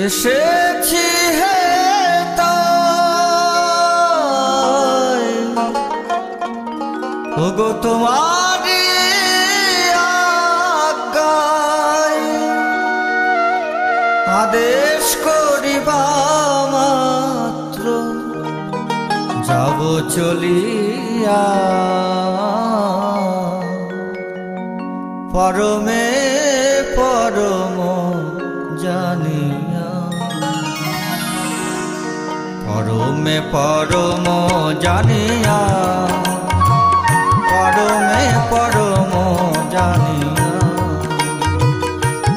এসেছি হে তাই ওগো তোমারি আজ্ঞায় আদেশ করিবা মাত্র যাব চলিয়া পরমে পরম জানিয়া পরমে পরম জানিয়া পরমে পরম জানিয়া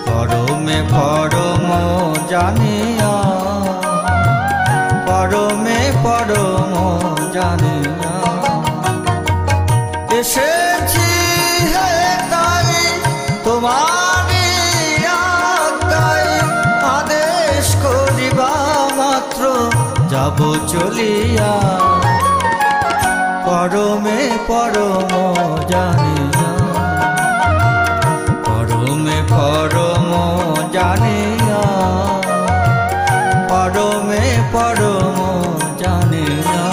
পরমে পরম জানিয়া পরমে পরম জানিয়া এসেছি হে তাই তোমারি আজ্ঞায় আদেশ করিবা মাত্র যাব চলিয়া পরমে পরম জানিয়া পরমে পরম জানিয়া পরমে পরম জানিয়া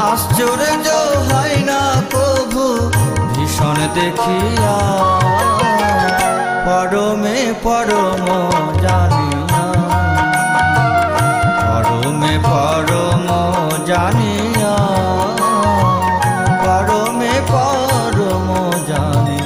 আশ্চর্য হয় না কভু ভীষণ দেখিয়া পরমে পরম জানিয়া পরমে পরম জানিয়া পরমে পরম জানিয়া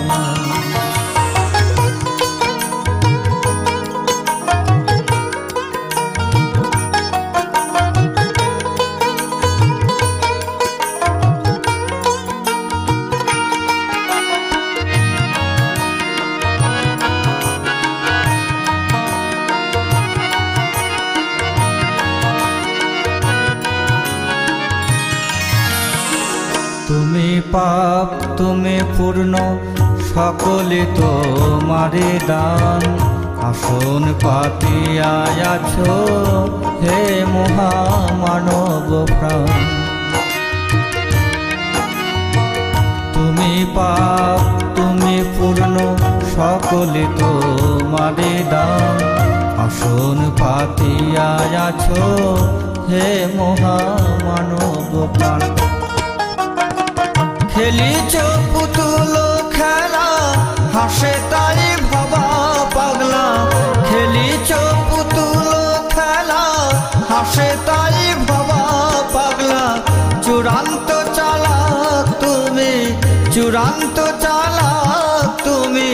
তুমি পাপ তুমি পূর্ণ সকলে তোমারে দান আসন পাতিয়া আছো হে মহামানব প্রাণ তুমি পাপ তুমি পূর্ণ সকলে তোমারে দান আসন পাতিয়া আছো হে মহামানব প্রাণ খেলিছ পুতুল খেলা হাসে তাই ভাবা পাগলা খেলিছ পুতুল খেলা হাসে তাই ভাবা পাগলা চূড়ান্ত চালাক তুমি চূড়ান্ত চালাক তুমি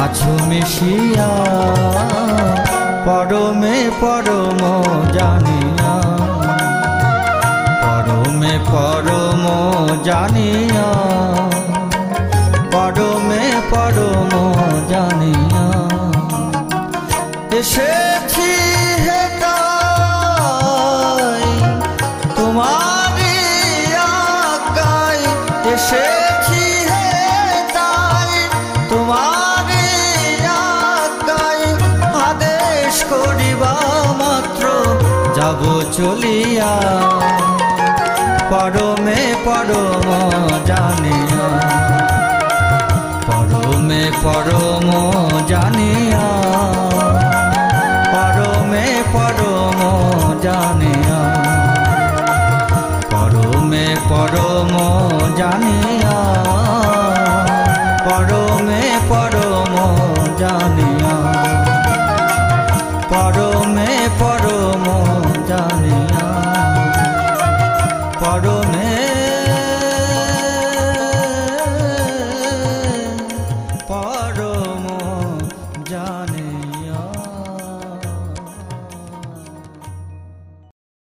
আছো মিশিয়া পরমে পরম জানিয়া পরমে পরম জানিয়া পরমে পরম জানিয়া এসেছি হে তাই তোমারি আজ্ঞায় এসেছি হে তাই তোমারি আজ্ঞায় আদেশ করিবা মাত্র যাব চলিয়া পরমে পরম জানিয়া পরমে পরম জানিয়া পরমে পরম জানিয়া পরমে পরম জানিয়া মনে